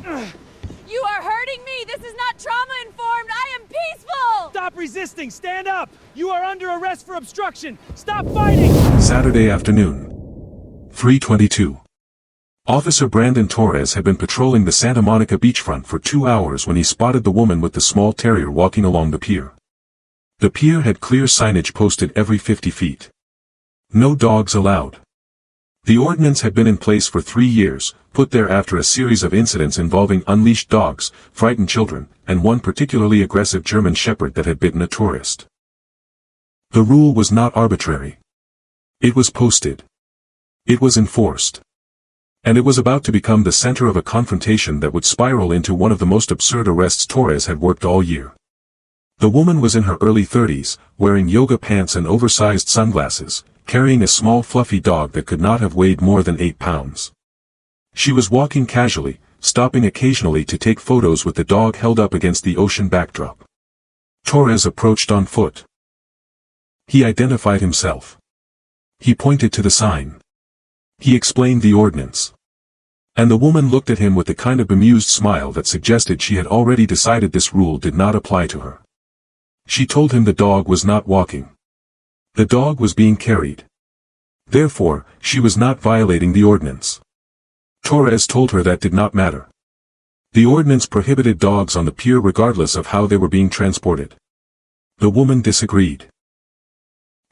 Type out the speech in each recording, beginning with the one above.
You are hurting me! This is not trauma-informed! I am peaceful! Stop resisting! Stand up! You are under arrest for obstruction! Stop fighting! Saturday afternoon. 3:22. Officer Brandon Torres had been patrolling the Santa Monica beachfront for 2 hours when he spotted the woman with the small terrier walking along the pier. The pier had clear signage posted every 50 feet. No dogs allowed. The ordinance had been in place for 3 years, put there after a series of incidents involving unleashed dogs, frightened children, and one particularly aggressive German shepherd that had bitten a tourist. The rule was not arbitrary. It was posted. It was enforced. And it was about to become the center of a confrontation that would spiral into one of the most absurd arrests Torres had worked all year. The woman was in her early 30s, wearing yoga pants and oversized sunglasses, carrying a small fluffy dog that could not have weighed more than 8 pounds. She was walking casually, stopping occasionally to take photos with the dog held up against the ocean backdrop. Torres approached on foot. He identified himself. He pointed to the sign. He explained the ordinance. And the woman looked at him with the kind of bemused smile that suggested she had already decided this rule did not apply to her. She told him the dog was not walking. The dog was being carried. Therefore, she was not violating the ordinance. Torres told her that did not matter. The ordinance prohibited dogs on the pier regardless of how they were being transported. The woman disagreed.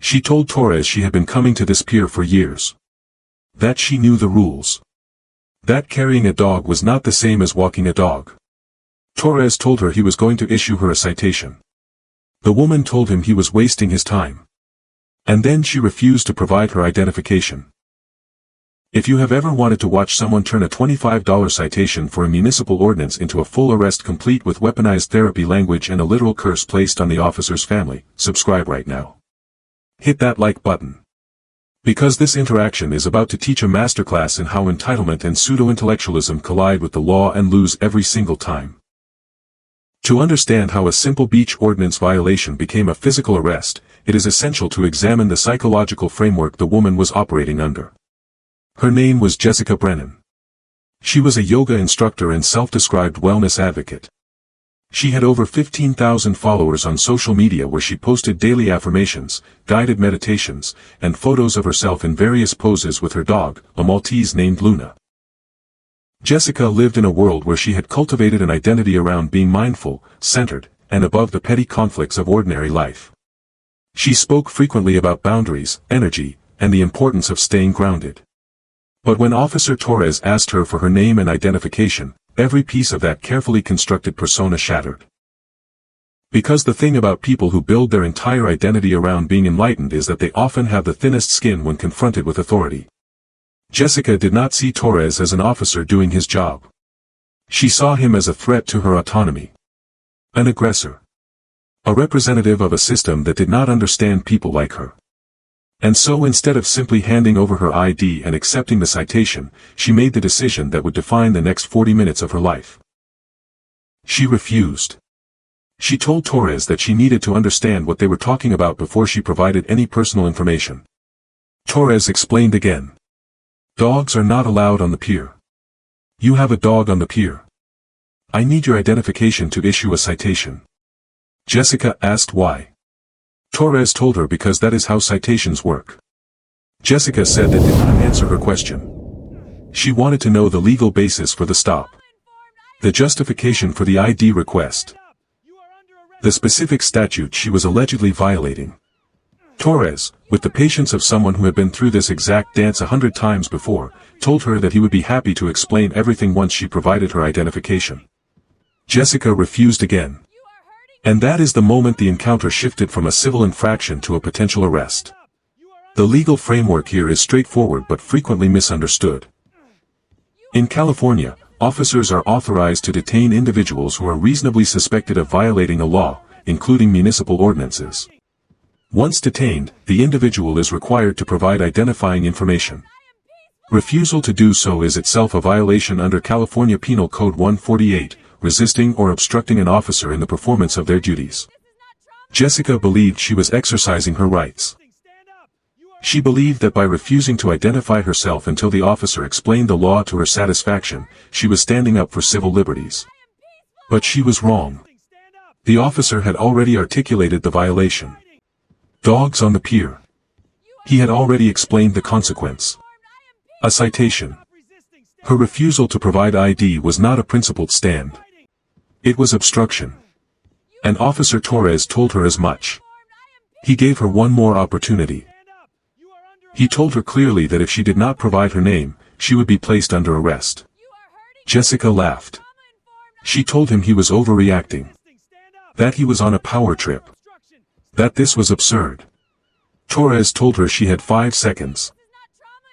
She told Torres she had been coming to this pier for years. That she knew the rules. That carrying a dog was not the same as walking a dog. Torres told her he was going to issue her a citation. The woman told him he was wasting his time. And then she refused to provide her identification. If you have ever wanted to watch someone turn a $25 citation for a municipal ordinance into a full arrest complete with weaponized therapy language and a literal curse placed on the officer's family, subscribe right now. Hit that like button. Because this interaction is about to teach a masterclass in how entitlement and pseudo-intellectualism collide with the law and lose every single time. To understand how a simple beach ordinance violation became a physical arrest, it is essential to examine the psychological framework the woman was operating under. Her name was Jessica Brennan. She was a yoga instructor and self-described wellness advocate. She had over 15,000 followers on social media where she posted daily affirmations, guided meditations, and photos of herself in various poses with her dog, a Maltese named Luna. Jessica lived in a world where she had cultivated an identity around being mindful, centered, and above the petty conflicts of ordinary life. She spoke frequently about boundaries, energy, and the importance of staying grounded. But when Officer Torres asked her for her name and identification, every piece of that carefully constructed persona shattered. Because the thing about people who build their entire identity around being enlightened is that they often have the thinnest skin when confronted with authority. Jessica did not see Torres as an officer doing his job. She saw him as a threat to her autonomy. An aggressor. A representative of a system that did not understand people like her. And so instead of simply handing over her ID and accepting the citation, she made the decision that would define the next 40 minutes of her life. She refused. She told Torres that she needed to understand what they were talking about before she provided any personal information. Torres explained again. Dogs are not allowed on the pier. You have a dog on the pier. I need your identification to issue a citation. Jessica asked why. Torres told her because that is how citations work. Jessica said that did not answer her question. She wanted to know the legal basis for the stop. The justification for the ID request. The specific statute she was allegedly violating. Torres, with the patience of someone who had been through this exact dance 100 times before, told her that he would be happy to explain everything once she provided her identification. Jessica refused again. And that is the moment the encounter shifted from a civil infraction to a potential arrest. The legal framework here is straightforward but frequently misunderstood. In California, officers are authorized to detain individuals who are reasonably suspected of violating a law, including municipal ordinances. Once detained, the individual is required to provide identifying information. Refusal to do so is itself a violation under California Penal Code 148, resisting or obstructing an officer in the performance of their duties. Jessica believed she was exercising her rights. She believed that by refusing to identify herself until the officer explained the law to her satisfaction, she was standing up for civil liberties. But she was wrong. The officer had already articulated the violation. Dogs on the pier. He had already explained the consequence. A citation. Her refusal to provide ID was not a principled stand. It was obstruction. And Officer Torres told her as much. He gave her one more opportunity. He told her clearly that if she did not provide her name, she would be placed under arrest. Jessica laughed. She told him he was overreacting. That he was on a power trip. That this was absurd. Torres told her she had 5 seconds.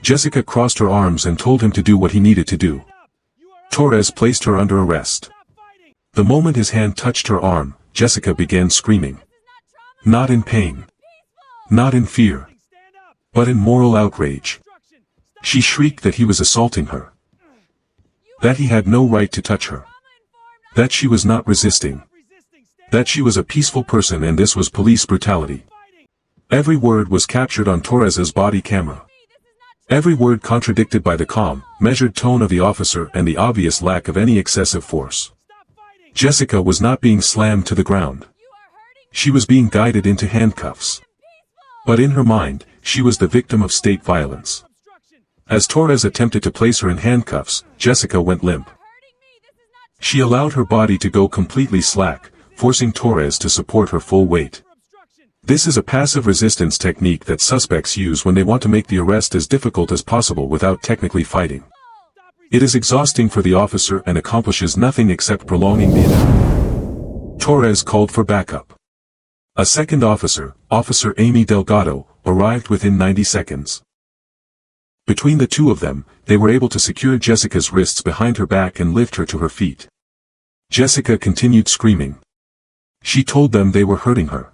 Jessica crossed her arms and told him to do what he needed to do. Torres placed her under arrest. The moment his hand touched her arm, Jessica began screaming. Not in pain. Not in fear. But in moral outrage. She shrieked that he was assaulting her. That he had no right to touch her. That she was not resisting. That she was a peaceful person and this was police brutality. Every word was captured on Torres's body camera. Every word contradicted by the calm, measured tone of the officer and the obvious lack of any excessive force. Jessica was not being slammed to the ground. She was being guided into handcuffs. But in her mind, she was the victim of state violence. As Torres attempted to place her in handcuffs, Jessica went limp. She allowed her body to go completely slack, forcing Torres to support her full weight. This is a passive resistance technique that suspects use when they want to make the arrest as difficult as possible without technically fighting. It is exhausting for the officer and accomplishes nothing except prolonging the attack. Torres called for backup. A second officer, Officer Amy Delgado, arrived within 90 seconds. Between the two of them, they were able to secure Jessica's wrists behind her back and lift her to her feet. Jessica continued screaming. She told them they were hurting her.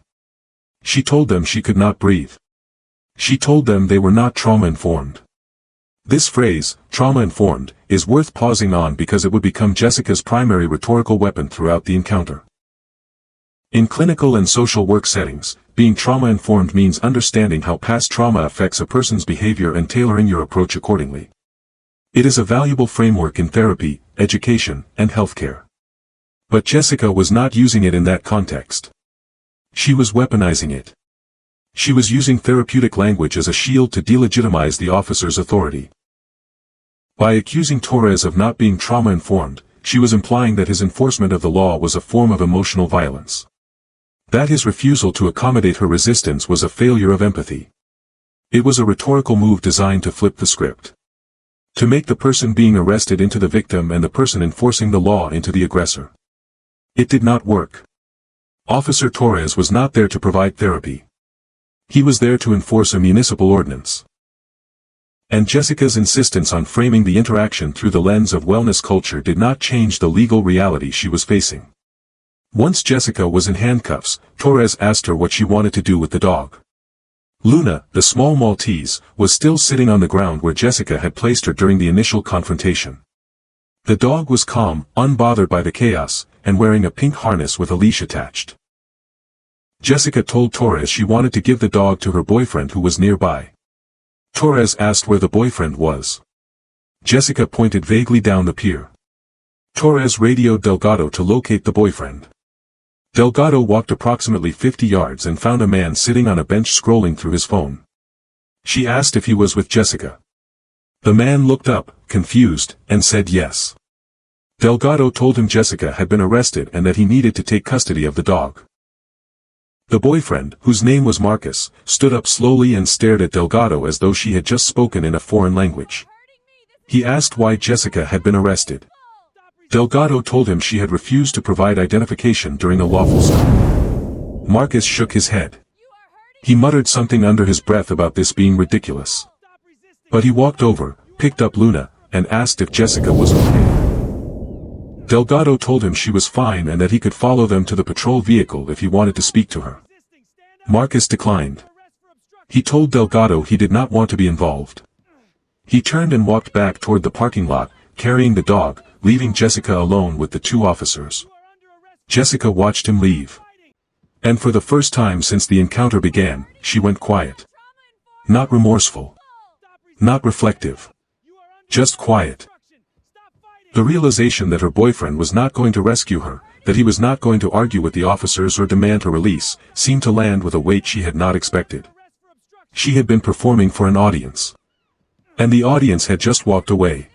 She told them she could not breathe. She told them they were not trauma-informed. This phrase, trauma-informed, is worth pausing on because it would become Jessica's primary rhetorical weapon throughout the encounter. In clinical and social work settings, being trauma-informed means understanding how past trauma affects a person's behavior and tailoring your approach accordingly. It is a valuable framework in therapy, education, and healthcare. But Jessica was not using it in that context. She was weaponizing it. She was using therapeutic language as a shield to delegitimize the officer's authority. By accusing Torres of not being trauma-informed, she was implying that his enforcement of the law was a form of emotional violence. That his refusal to accommodate her resistance was a failure of empathy. It was a rhetorical move designed to flip the script. To make the person being arrested into the victim and the person enforcing the law into the aggressor. It did not work. Officer Torres was not there to provide therapy. He was there to enforce a municipal ordinance. And Jessica's insistence on framing the interaction through the lens of wellness culture did not change the legal reality she was facing. Once Jessica was in handcuffs, Torres asked her what she wanted to do with the dog. Luna, the small Maltese, was still sitting on the ground where Jessica had placed her during the initial confrontation. The dog was calm, unbothered by the chaos, and wearing a pink harness with a leash attached. Jessica told Torres she wanted to give the dog to her boyfriend who was nearby. Torres asked where the boyfriend was. Jessica pointed vaguely down the pier. Torres radioed Delgado to locate the boyfriend. Delgado walked approximately 50 yards and found a man sitting on a bench scrolling through his phone. She asked if he was with Jessica. The man looked up, confused, and said yes. Delgado told him Jessica had been arrested and that he needed to take custody of the dog. The boyfriend, whose name was Marcus, stood up slowly and stared at Delgado as though she had just spoken in a foreign language. He asked why Jessica had been arrested. Delgado told him she had refused to provide identification during a lawful stop. Marcus shook his head. He muttered something under his breath about this being ridiculous. But he walked over, picked up Luna, and asked if Jessica was okay. Delgado told him she was fine and that he could follow them to the patrol vehicle if he wanted to speak to her. Marcus declined. He told Delgado he did not want to be involved. He turned and walked back toward the parking lot, carrying the dog, leaving Jessica alone with the two officers. Jessica watched him leave. And for the first time since the encounter began, she went quiet. Not remorseful. Not reflective. Just quiet. The realization that her boyfriend was not going to rescue her, that he was not going to argue with the officers or demand her release, seemed to land with a weight she had not expected. She had been performing for an audience. And the audience had just walked away.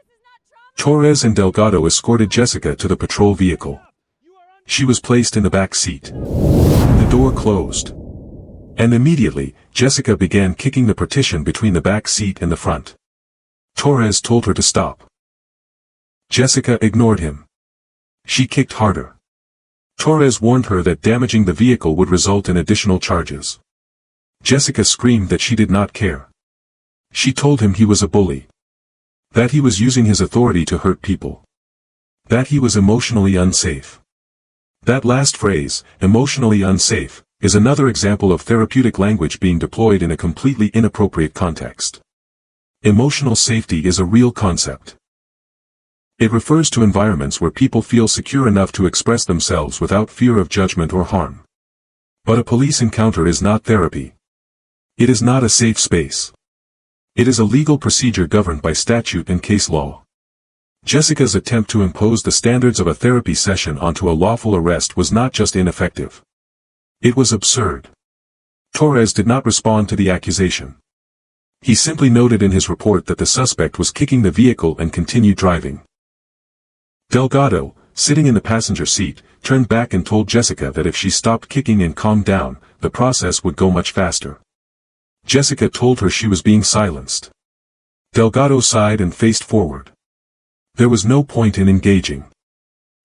Torres and Delgado escorted Jessica to the patrol vehicle. She was placed in the back seat. The door closed. And immediately, Jessica began kicking the partition between the back seat and the front. Torres told her to stop. Jessica ignored him. She kicked harder. Torres warned her that damaging the vehicle would result in additional charges. Jessica screamed that she did not care. She told him he was a bully. That he was using his authority to hurt people. That he was emotionally unsafe. That last phrase, emotionally unsafe, is another example of therapeutic language being deployed in a completely inappropriate context. Emotional safety is a real concept. It refers to environments where people feel secure enough to express themselves without fear of judgment or harm. But a police encounter is not therapy. It is not a safe space. It is a legal procedure governed by statute and case law. Jessica's attempt to impose the standards of a therapy session onto a lawful arrest was not just ineffective. It was absurd. Torres did not respond to the accusation. He simply noted in his report that the suspect was kicking the vehicle and continued driving. Delgado, sitting in the passenger seat, turned back and told Jessica that if she stopped kicking and calmed down, the process would go much faster. Jessica told her she was being silenced. Delgado sighed and faced forward. There was no point in engaging.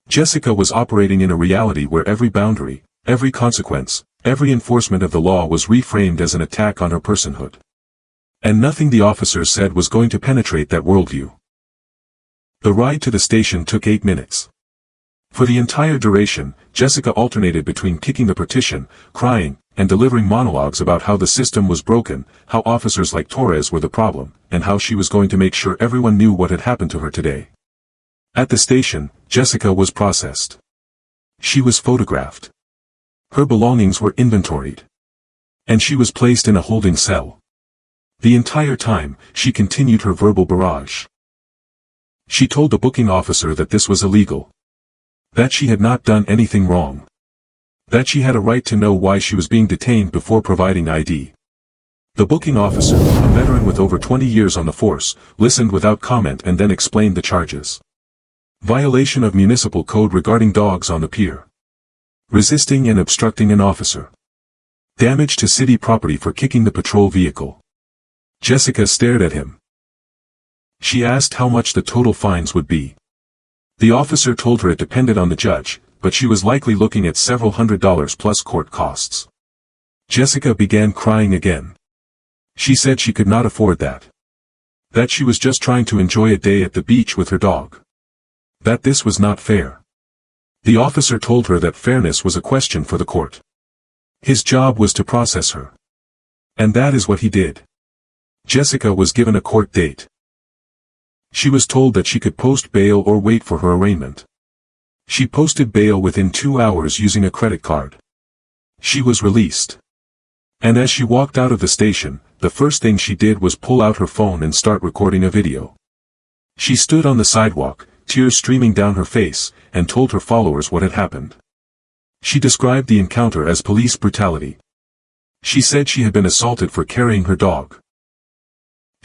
Jessica was operating in a reality where every boundary, every consequence, every enforcement of the law was reframed as an attack on her personhood. And nothing the officers said was going to penetrate that worldview. The ride to the station took 8 minutes. For the entire duration, Jessica alternated between kicking the partition, crying, and delivering monologues about how the system was broken, how officers like Torres were the problem, and how she was going to make sure everyone knew what had happened to her today. At the station, Jessica was processed. She was photographed. Her belongings were inventoried. And she was placed in a holding cell. The entire time, she continued her verbal barrage. She told the booking officer that this was illegal. That she had not done anything wrong. That she had a right to know why she was being detained before providing ID. The booking officer, a veteran with over 20 years on the force, listened without comment and then explained the charges. Violation of municipal code regarding dogs on the pier. Resisting and obstructing an officer. Damage to city property for kicking the patrol vehicle. Jessica stared at him. She asked how much the total fines would be. The officer told her it depended on the judge, but she was likely looking at several $100s plus court costs. Jessica began crying again. She said she could not afford that. That she was just trying to enjoy a day at the beach with her dog. That this was not fair. The officer told her that fairness was a question for the court. His job was to process her. And that is what he did. Jessica was given a court date. She was told that she could post bail or wait for her arraignment. She posted bail within 2 hours using a credit card. She was released. And as she walked out of the station, the first thing she did was pull out her phone and start recording a video. She stood on the sidewalk, tears streaming down her face, and told her followers what had happened. She described the encounter as police brutality. She said she had been assaulted for carrying her dog.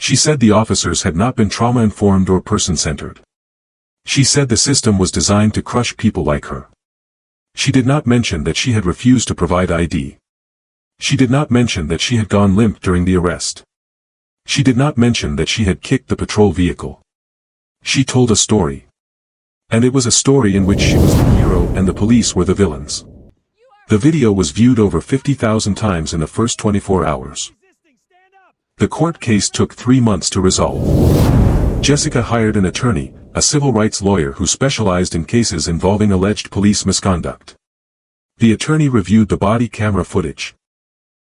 She said the officers had not been trauma-informed or person-centered. She said the system was designed to crush people like her. She did not mention that she had refused to provide ID. She did not mention that she had gone limp during the arrest. She did not mention that she had kicked the patrol vehicle. She told a story. And it was a story in which she was the hero and the police were the villains. The video was viewed over 50,000 times in the first 24 hours. The court case took 3 months to resolve. Jessica hired an attorney, a civil rights lawyer who specialized in cases involving alleged police misconduct. The attorney reviewed the body camera footage.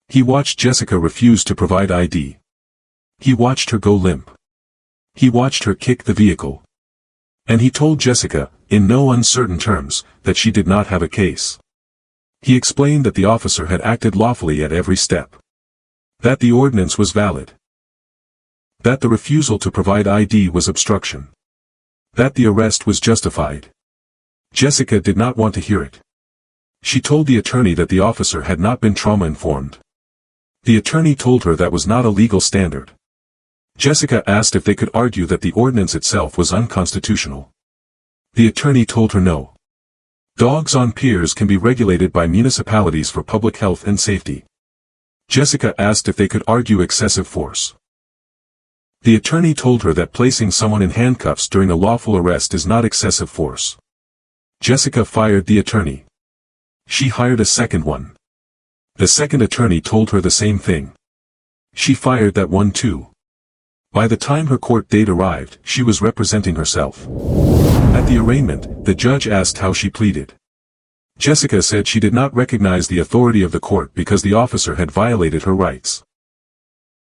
He watched Jessica refuse to provide ID. He watched her go limp. He watched her kick the vehicle. And he told Jessica, in no uncertain terms, that she did not have a case. He explained that the officer had acted lawfully at every step. That the ordinance was valid. That the refusal to provide ID was obstruction. That the arrest was justified. Jessica did not want to hear it. She told the attorney that the officer had not been trauma-informed. The attorney told her that was not a legal standard. Jessica asked if they could argue that the ordinance itself was unconstitutional. The attorney told her no. Dogs on piers can be regulated by municipalities for public health and safety. Jessica asked if they could argue excessive force. The attorney told her that placing someone in handcuffs during a lawful arrest is not excessive force. Jessica fired the attorney. She hired a second one. The second attorney told her the same thing. She fired that one too. By the time her court date arrived, she was representing herself. At the arraignment, the judge asked how she pleaded. Jessica said she did not recognize the authority of the court because the officer had violated her rights.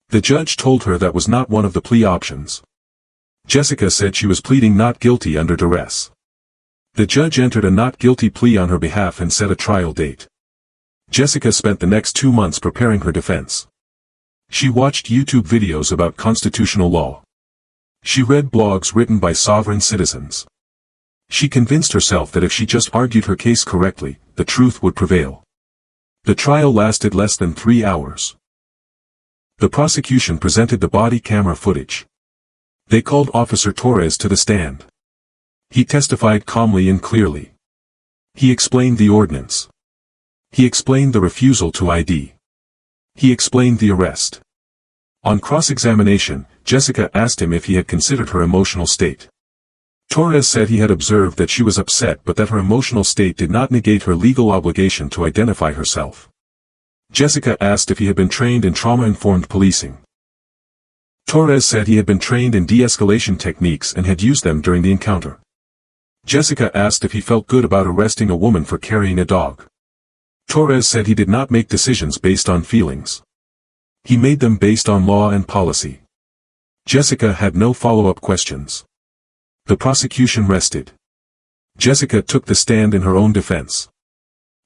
The judge told her that was not one of the plea options. Jessica said she was pleading not guilty under duress. The judge entered a not guilty plea on her behalf and set a trial date. Jessica spent the next 2 months preparing her defense. She watched YouTube videos about constitutional law. She read blogs written by sovereign citizens. She convinced herself that if she just argued her case correctly, the truth would prevail. The trial lasted less than 3 hours. The prosecution presented the body camera footage. They called Officer Torres to the stand. He testified calmly and clearly. He explained the ordinance. He explained the refusal to ID. He explained the arrest. On cross-examination, Jessica asked him if he had considered her emotional state. Torres said he had observed that she was upset but that her emotional state did not negate her legal obligation to identify herself. Jessica asked if he had been trained in trauma-informed policing. Torres said he had been trained in de-escalation techniques and had used them during the encounter. Jessica asked if he felt good about arresting a woman for carrying a dog. Torres said he did not make decisions based on feelings. He made them based on law and policy. Jessica had no follow-up questions. The prosecution rested. Jessica took the stand in her own defense.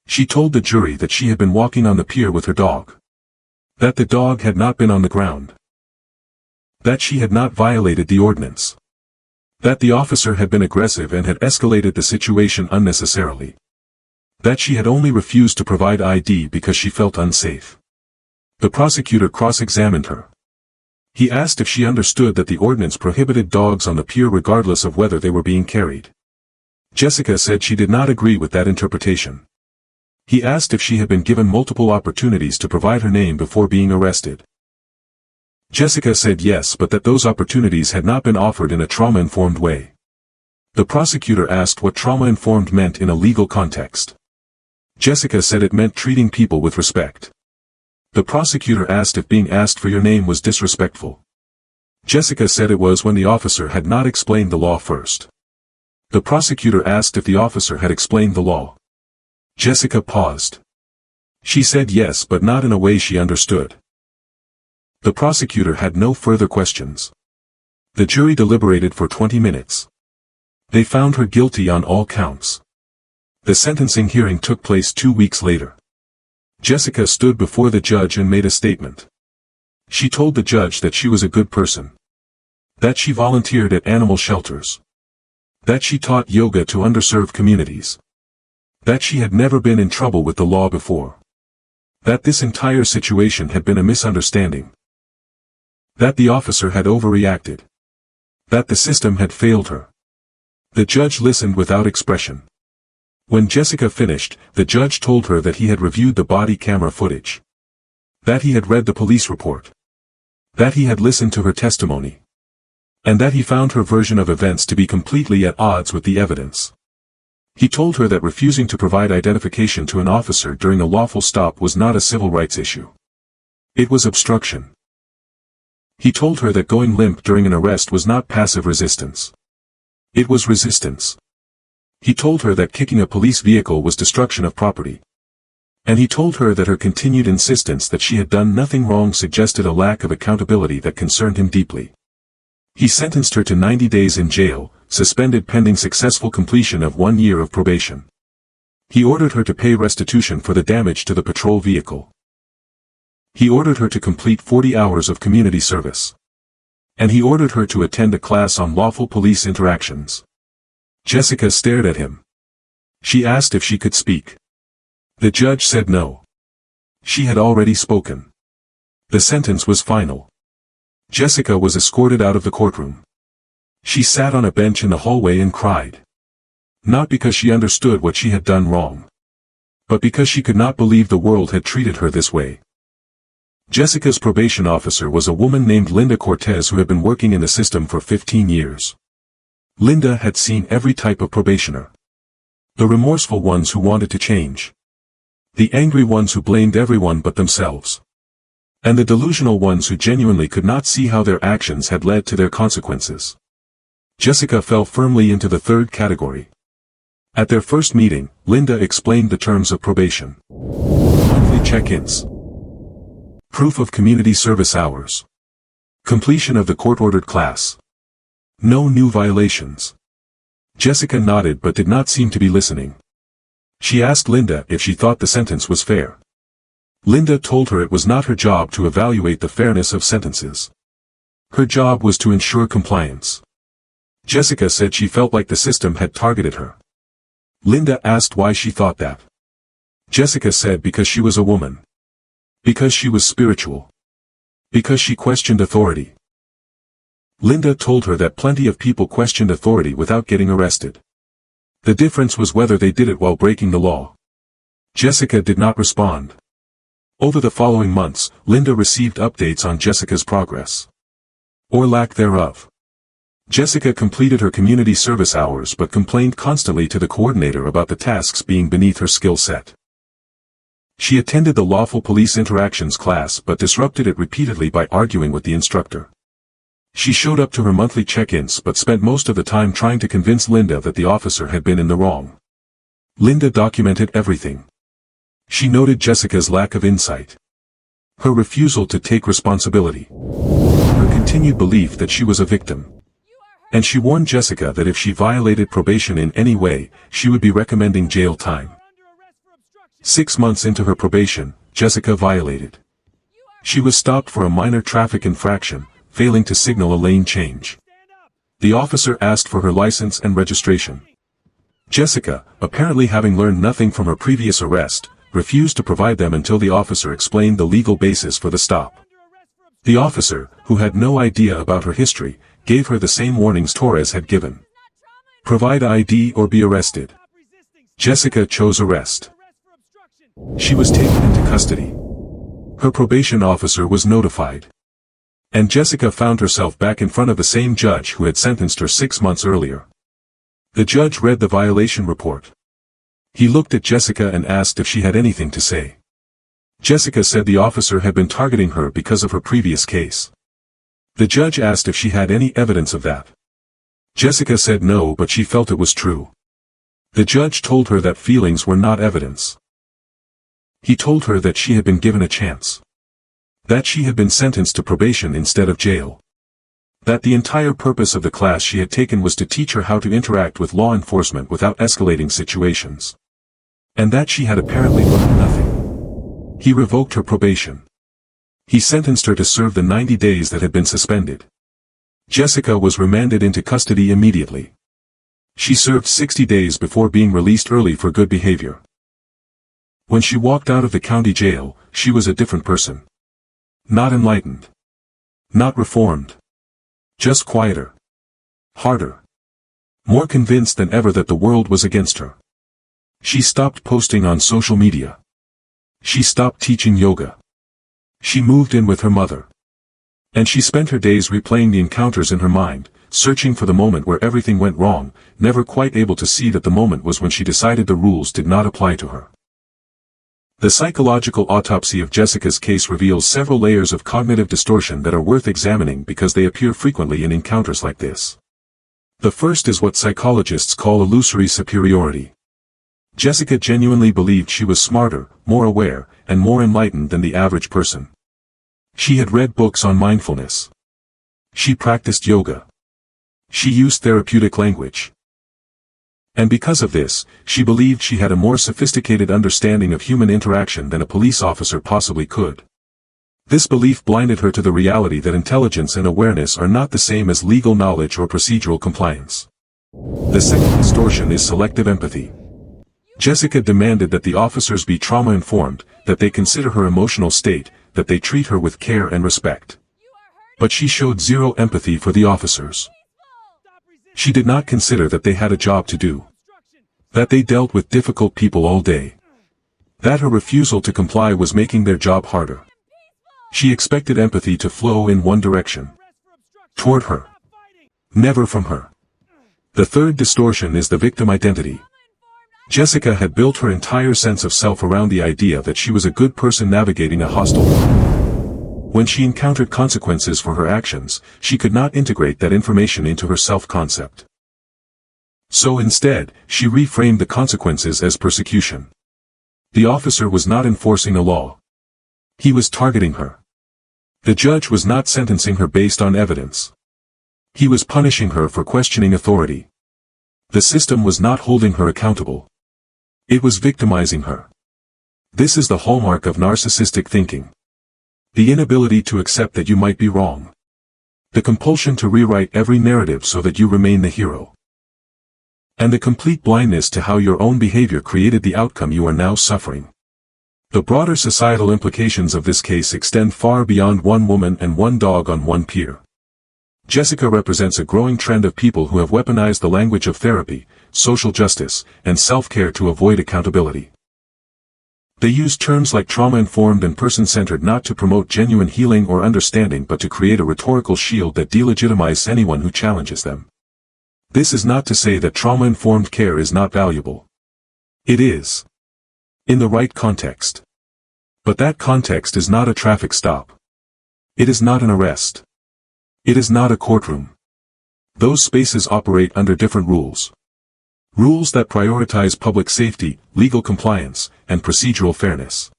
She told the jury that she had been walking on the pier with her dog. That the dog had not been on the ground. That she had not violated the ordinance. That the officer had been aggressive and had escalated the situation unnecessarily. That she had only refused to provide ID because she felt unsafe. The prosecutor cross-examined her. He asked if she understood that the ordinance prohibited dogs on the pier regardless of whether they were being carried. Jessica said she did not agree with that interpretation. He asked if she had been given multiple opportunities to provide her name before being arrested. Jessica said yes, but that those opportunities had not been offered in a trauma-informed way. The prosecutor asked what trauma-informed meant in a legal context. Jessica said it meant treating people with respect. The prosecutor asked if being asked for your name was disrespectful. Jessica said it was when the officer had not explained the law first. The prosecutor asked if the officer had explained the law. Jessica paused. She said yes, but not in a way she understood. The prosecutor had no further questions. The jury deliberated for 20 minutes. They found her guilty on all counts. The sentencing hearing took place 2 weeks later. Jessica stood before the judge and made a statement. She told the judge that she was a good person. That she volunteered at animal shelters. That she taught yoga to underserved communities. That she had never been in trouble with the law before. That this entire situation had been a misunderstanding. That the officer had overreacted. That the system had failed her. The judge listened without expression. When Jessica finished, the judge told her that he had reviewed the body camera footage. That he had read the police report. That he had listened to her testimony. And that he found her version of events to be completely at odds with the evidence. He told her that refusing to provide identification to an officer during a lawful stop was not a civil rights issue. It was obstruction. He told her that going limp during an arrest was not passive resistance. It was resistance. He told her that kicking a police vehicle was destruction of property. And he told her that her continued insistence that she had done nothing wrong suggested a lack of accountability that concerned him deeply. He sentenced her to 90 days in jail, suspended pending successful completion of 1 year of probation. He ordered her to pay restitution for the damage to the patrol vehicle. He ordered her to complete 40 hours of community service. And he ordered her to attend a class on lawful police interactions. Jessica stared at him. She asked if she could speak. The judge said no. She had already spoken. The sentence was final. Jessica was escorted out of the courtroom. She sat on a bench in the hallway and cried. Not because she understood what she had done wrong, but because she could not believe the world had treated her this way. Jessica's probation officer was a woman named Linda Cortez who had been working in the system for 15 years. Linda had seen every type of probationer. The remorseful ones who wanted to change. The angry ones who blamed everyone but themselves. And the delusional ones who genuinely could not see how their actions had led to their consequences. Jessica fell firmly into the third category. At their first meeting, Linda explained the terms of probation. Monthly check-ins. Proof of community service hours. Completion of the court-ordered class. No new violations. Jessica nodded but did not seem to be listening. She asked Linda if she thought the sentence was fair. Linda told her it was not her job to evaluate the fairness of sentences. Her job was to ensure compliance. Jessica said she felt like the system had targeted her. Linda asked why she thought that. Jessica said because she was a woman. Because she was spiritual. Because she questioned authority. Linda told her that plenty of people questioned authority without getting arrested. The difference was whether they did it while breaking the law. Jessica did not respond. Over the following months, Linda received updates on Jessica's progress. Or lack thereof. Jessica completed her community service hours but complained constantly to the coordinator about the tasks being beneath her skill set. She attended the lawful police interactions class but disrupted it repeatedly by arguing with the instructor. She showed up to her monthly check-ins but spent most of the time trying to convince Linda that the officer had been in the wrong. Linda documented everything. She noted Jessica's lack of insight. Her refusal to take responsibility. Her continued belief that she was a victim. And she warned Jessica that if she violated probation in any way, she would be recommending jail time. 6 months into her probation, Jessica violated. She was stopped for a minor traffic infraction, failing to signal a lane change. The officer asked for her license and registration. Jessica, apparently having learned nothing from her previous arrest, refused to provide them until the officer explained the legal basis for the stop. The officer, who had no idea about her history, gave her the same warnings Torres had given. Provide ID or be arrested. Jessica chose arrest. She was taken into custody. Her probation officer was notified. And Jessica found herself back in front of the same judge who had sentenced her 6 months earlier. The judge read the violation report. He looked at Jessica and asked if she had anything to say. Jessica said the officer had been targeting her because of her previous case. The judge asked if she had any evidence of that. Jessica said no, but she felt it was true. The judge told her that feelings were not evidence. He told her that she had been given a chance. That she had been sentenced to probation instead of jail. That the entire purpose of the class she had taken was to teach her how to interact with law enforcement without escalating situations. And that she had apparently learned nothing. He revoked her probation. He sentenced her to serve the 90 days that had been suspended. Jessica was remanded into custody immediately. She served 60 days before being released early for good behavior. When she walked out of the county jail, she was a different person. Not enlightened. Not reformed. Just quieter. Harder. More convinced than ever that the world was against her. She stopped posting on social media. She stopped teaching yoga. She moved in with her mother. And she spent her days replaying the encounters in her mind, searching for the moment where everything went wrong, never quite able to see that the moment was when she decided the rules did not apply to her. The psychological autopsy of Jessica's case reveals several layers of cognitive distortion that are worth examining because they appear frequently in encounters like this. The first is what psychologists call illusory superiority. Jessica genuinely believed she was smarter, more aware, and more enlightened than the average person. She had read books on mindfulness. She practiced yoga. She used therapeutic language. And because of this, she believed she had a more sophisticated understanding of human interaction than a police officer possibly could. This belief blinded her to the reality that intelligence and awareness are not the same as legal knowledge or procedural compliance. The second distortion is selective empathy. Jessica demanded that the officers be trauma-informed, that they consider her emotional state, that they treat her with care and respect. But she showed zero empathy for the officers. She did not consider that they had a job to do. That they dealt with difficult people all day. That her refusal to comply was making their job harder. She expected empathy to flow in one direction. Toward her. Never from her. The third distortion is the victim identity. Jessica had built her entire sense of self around the idea that she was a good person navigating a hostile world. When she encountered consequences for her actions, she could not integrate that information into her self-concept. So instead, she reframed the consequences as persecution. The officer was not enforcing a law. He was targeting her. The judge was not sentencing her based on evidence. He was punishing her for questioning authority. The system was not holding her accountable. It was victimizing her. This is the hallmark of narcissistic thinking. The inability to accept that you might be wrong. The compulsion to rewrite every narrative so that you remain the hero. And the complete blindness to how your own behavior created the outcome you are now suffering. The broader societal implications of this case extend far beyond one woman and one dog on one pier. Jessica represents a growing trend of people who have weaponized the language of therapy, social justice, and self-care to avoid accountability. They use terms like trauma-informed and person-centered not to promote genuine healing or understanding but to create a rhetorical shield that delegitimizes anyone who challenges them. This is not to say that trauma-informed care is not valuable. It is. In the right context. But that context is not a traffic stop. It is not an arrest. It is not a courtroom. Those spaces operate under different rules. Rules that prioritize public safety, legal compliance, and procedural fairness.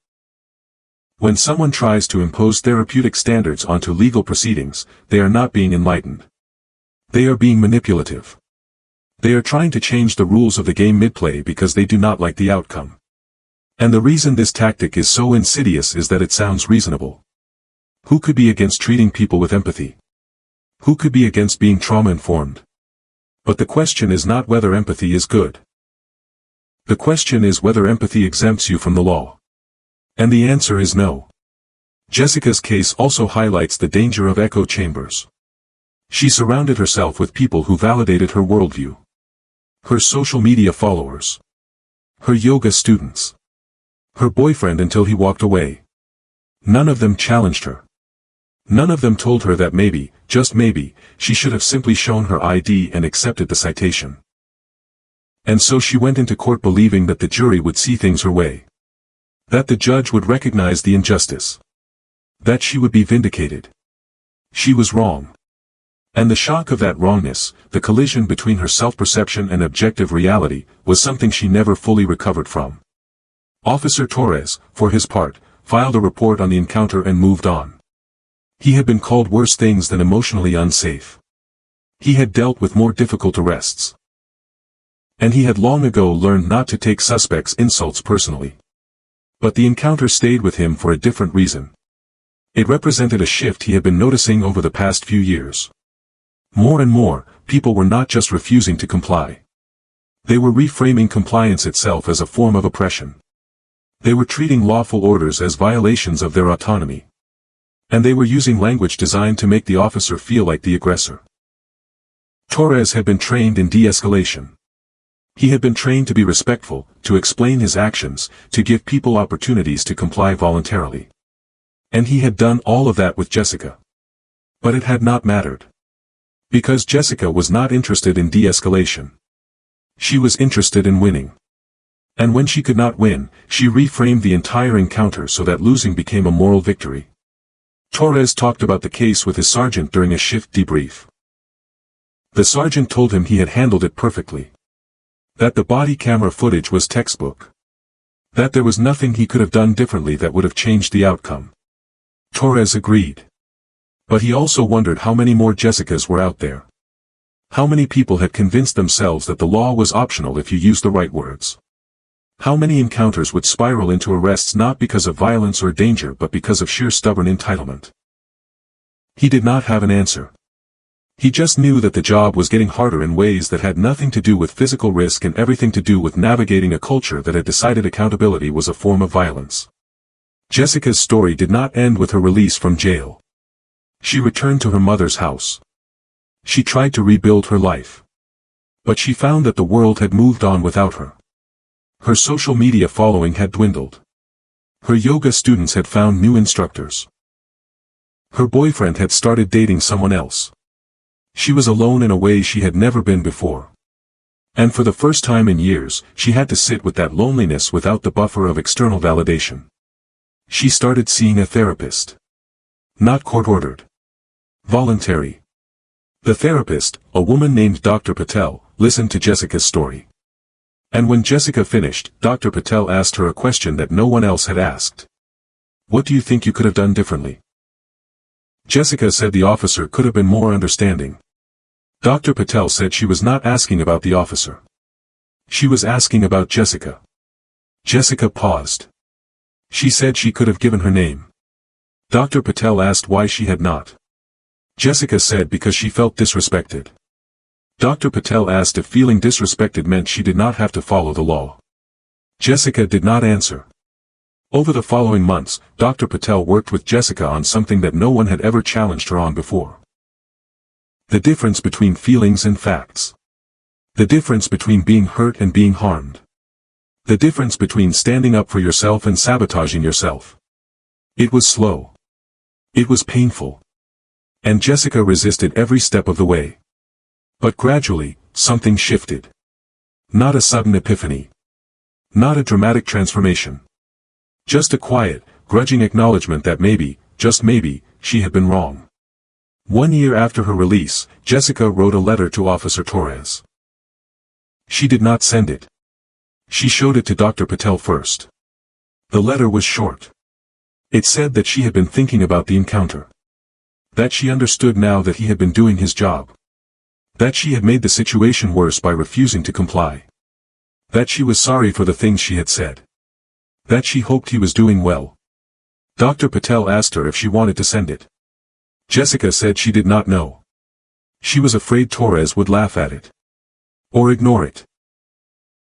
When someone tries to impose therapeutic standards onto legal proceedings, they are not being enlightened. They are being manipulative. They are trying to change the rules of the game mid-play because they do not like the outcome. And the reason this tactic is so insidious is that it sounds reasonable. Who could be against treating people with empathy? Who could be against being trauma-informed? But the question is not whether empathy is good. The question is whether empathy exempts you from the law. And the answer is no. Jessica's case also highlights the danger of echo chambers. She surrounded herself with people who validated her worldview. Her social media followers. Her yoga students. Her boyfriend until he walked away. None of them challenged her. None of them told her that maybe, just maybe, she should have simply shown her ID and accepted the citation. And so she went into court believing that the jury would see things her way. That the judge would recognize the injustice. That she would be vindicated. She was wrong. And the shock of that wrongness, the collision between her self-perception and objective reality, was something she never fully recovered from. Officer Torres, for his part, filed a report on the encounter and moved on. He had been called worse things than emotionally unsafe. He had dealt with more difficult arrests. And he had long ago learned not to take suspects' insults personally. But the encounter stayed with him for a different reason. It represented a shift he had been noticing over the past few years. More and more, people were not just refusing to comply. They were reframing compliance itself as a form of oppression. They were treating lawful orders as violations of their autonomy. And they were using language designed to make the officer feel like the aggressor. Torres had been trained in de-escalation. He had been trained to be respectful, to explain his actions, to give people opportunities to comply voluntarily. And he had done all of that with Jessica. But it had not mattered. Because Jessica was not interested in de-escalation. She was interested in winning. And when she could not win, she reframed the entire encounter so that losing became a moral victory. Torres talked about the case with his sergeant during a shift debrief. The sergeant told him he had handled it perfectly. That the body camera footage was textbook. That there was nothing he could have done differently that would have changed the outcome. Torres agreed. But he also wondered how many more Jessicas were out there. How many people had convinced themselves that the law was optional if you used the right words. How many encounters would spiral into arrests not because of violence or danger but because of sheer stubborn entitlement? He did not have an answer. He just knew that the job was getting harder in ways that had nothing to do with physical risk and everything to do with navigating a culture that had decided accountability was a form of violence. Jessica's story did not end with her release from jail. She returned to her mother's house. She tried to rebuild her life. But she found that the world had moved on without her. Her social media following had dwindled. Her yoga students had found new instructors. Her boyfriend had started dating someone else. She was alone in a way she had never been before. And for the first time in years, she had to sit with that loneliness without the buffer of external validation. She started seeing a therapist. Not court-ordered. Voluntary. The therapist, a woman named Dr. Patel, listened to Jessica's story. And when Jessica finished, Dr. Patel asked her a question that no one else had asked. What do you think you could have done differently? Jessica said the officer could have been more understanding. Dr. Patel said she was not asking about the officer. She was asking about Jessica. Jessica paused. She said she could have given her name. Dr. Patel asked why she had not. Jessica said because she felt disrespected. Dr. Patel asked if feeling disrespected meant she did not have to follow the law. Jessica did not answer. Over the following months, Dr. Patel worked with Jessica on something that no one had ever challenged her on before. The difference between feelings and facts. The difference between being hurt and being harmed. The difference between standing up for yourself and sabotaging yourself. It was slow. It was painful. And Jessica resisted every step of the way. But gradually, something shifted. Not a sudden epiphany. Not a dramatic transformation. Just a quiet, grudging acknowledgement that maybe, just maybe, she had been wrong. 1 year after her release, Jessica wrote a letter to Officer Torres. She did not send it. She showed it to Dr. Patel first. The letter was short. It said that she had been thinking about the encounter. That she understood now that he had been doing his job. That she had made the situation worse by refusing to comply. That she was sorry for the things she had said. That she hoped he was doing well. Dr. Patel asked her if she wanted to send it. Jessica said she did not know. She was afraid Torres would laugh at it. Or ignore it.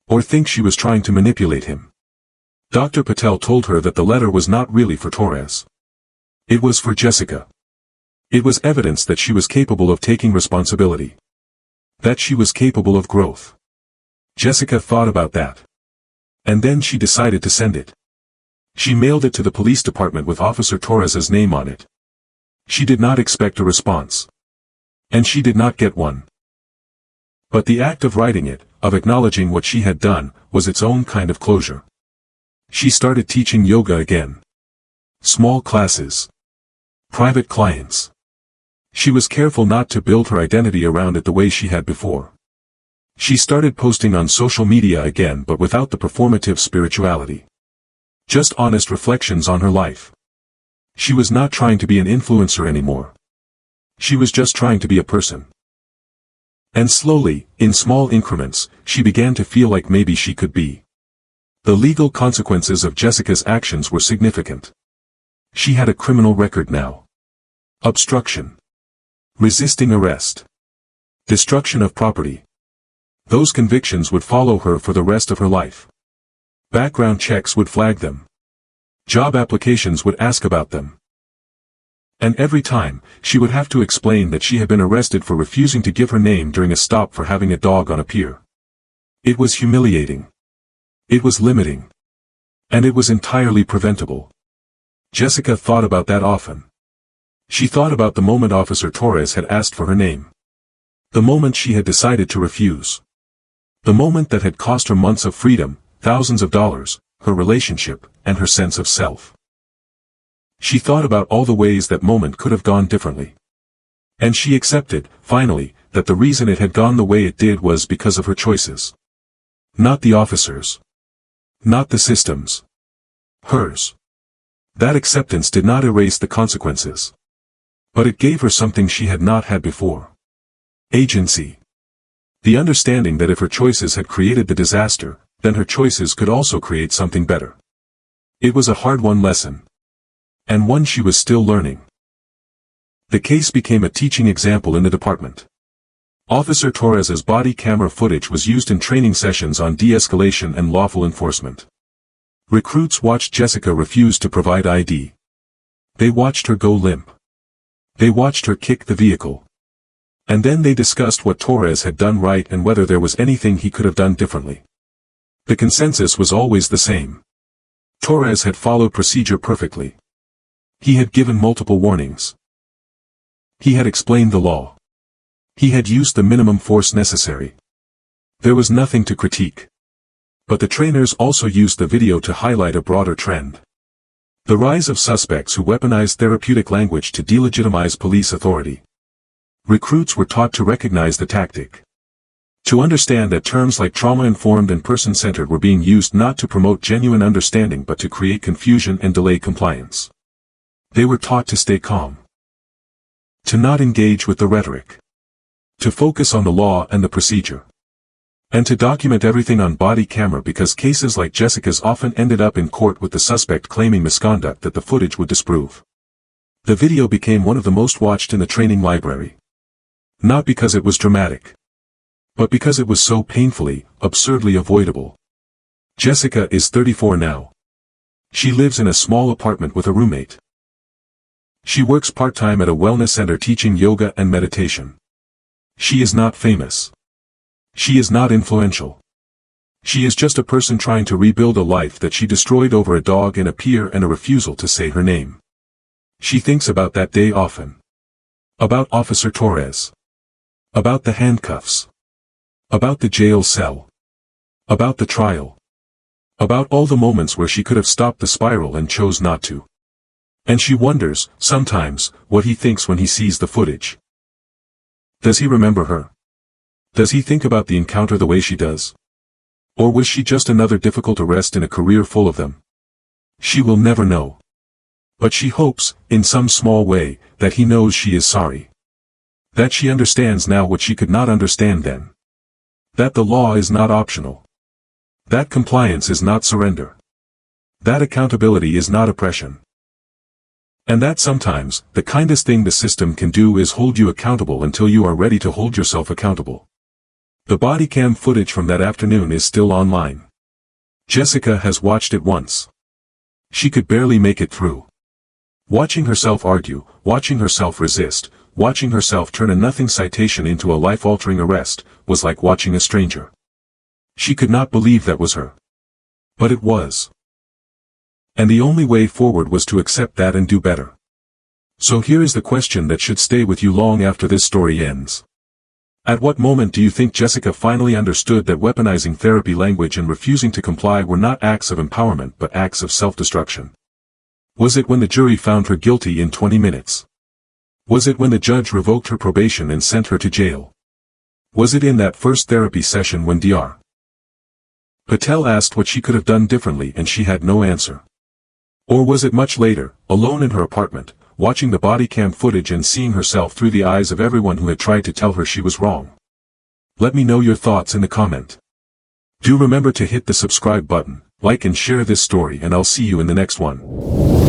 Or think she was trying to manipulate him. Dr. Patel told her that the letter was not really for Torres. It was for Jessica. It was evidence that she was capable of taking responsibility. That she was capable of growth. Jessica thought about that. And then she decided to send it. She mailed it to the police department with Officer Torres's name on it. She did not expect a response. And she did not get one. But the act of writing it, of acknowledging what she had done, was its own kind of closure. She started teaching yoga again. Small classes. Private clients. She was careful not to build her identity around it the way she had before. She started posting on social media again but without the performative spirituality. Just honest reflections on her life. She was not trying to be an influencer anymore. She was just trying to be a person. And slowly, in small increments, she began to feel like maybe she could be. The legal consequences of Jessica's actions were significant. She had a criminal record now. Obstruction. Resisting arrest. Destruction of property. Those convictions would follow her for the rest of her life. Background checks would flag them. Job applications would ask about them. And every time, she would have to explain that she had been arrested for refusing to give her name during a stop for having a dog on a pier. It was humiliating. It was limiting. And it was entirely preventable. Jessica thought about that often. She thought about the moment Officer Torres had asked for her name. The moment she had decided to refuse. The moment that had cost her months of freedom, thousands of dollars, her relationship, and her sense of self. She thought about all the ways that moment could have gone differently. And she accepted, finally, that the reason it had gone the way it did was because of her choices. Not the officers. Not the systems. Hers. That acceptance did not erase the consequences. But it gave her something she had not had before. Agency. The understanding that if her choices had created the disaster, then her choices could also create something better. It was a hard-won lesson. And one she was still learning. The case became a teaching example in the department. Officer Torres's body camera footage was used in training sessions on de-escalation and lawful enforcement. Recruits watched Jessica refuse to provide ID. They watched her go limp. They watched her kick the vehicle. And then they discussed what Torres had done right and whether there was anything he could have done differently. The consensus was always the same. Torres had followed procedure perfectly. He had given multiple warnings. He had explained the law. He had used the minimum force necessary. There was nothing to critique. But the trainers also used the video to highlight a broader trend. The rise of suspects who weaponized therapeutic language to delegitimize police authority. Recruits were taught to recognize the tactic. To understand that terms like trauma-informed and person-centered were being used not to promote genuine understanding but to create confusion and delay compliance. They were taught to stay calm. To not engage with the rhetoric. To focus on the law and the procedure. And to document everything on body camera because cases like Jessica's often ended up in court with the suspect claiming misconduct that the footage would disprove. The video became one of the most watched in the training library. Not because it was dramatic. But because it was so painfully, absurdly avoidable. Jessica is 34 now. She lives in a small apartment with a roommate. She works part-time at a wellness center teaching yoga and meditation. She is not famous. She is not influential. She is just a person trying to rebuild a life that she destroyed over a dog and a pier and a refusal to say her name. She thinks about that day often. About Officer Torres. About the handcuffs. About the jail cell. About the trial. About all the moments where she could have stopped the spiral and chose not to. And she wonders, sometimes, what he thinks when he sees the footage. Does he remember her? Does he think about the encounter the way she does? Or was she just another difficult arrest in a career full of them? She will never know. But she hopes, in some small way, that he knows she is sorry. That she understands now what she could not understand then. That the law is not optional. That compliance is not surrender. That accountability is not oppression. And that sometimes, the kindest thing the system can do is hold you accountable until you are ready to hold yourself accountable. The body cam footage from that afternoon is still online. Jessica has watched it once. She could barely make it through. Watching herself argue, watching herself resist, watching herself turn a nothing citation into a life-altering arrest, was like watching a stranger. She could not believe that was her. But it was. And the only way forward was to accept that and do better. So here is the question that should stay with you long after this story ends. At what moment do you think Jessica finally understood that weaponizing therapy language and refusing to comply were not acts of empowerment but acts of self-destruction? Was it when the jury found her guilty in 20 minutes? Was it when the judge revoked her probation and sent her to jail? Was it in that first therapy session when Dr. Patel asked what she could have done differently and she had no answer? Or was it much later, alone in her apartment, watching the body cam footage and seeing herself through the eyes of everyone who had tried to tell her she was wrong? Let me know your thoughts in the comment. Do remember to hit the subscribe button, like and share this story, and I'll see you in the next one.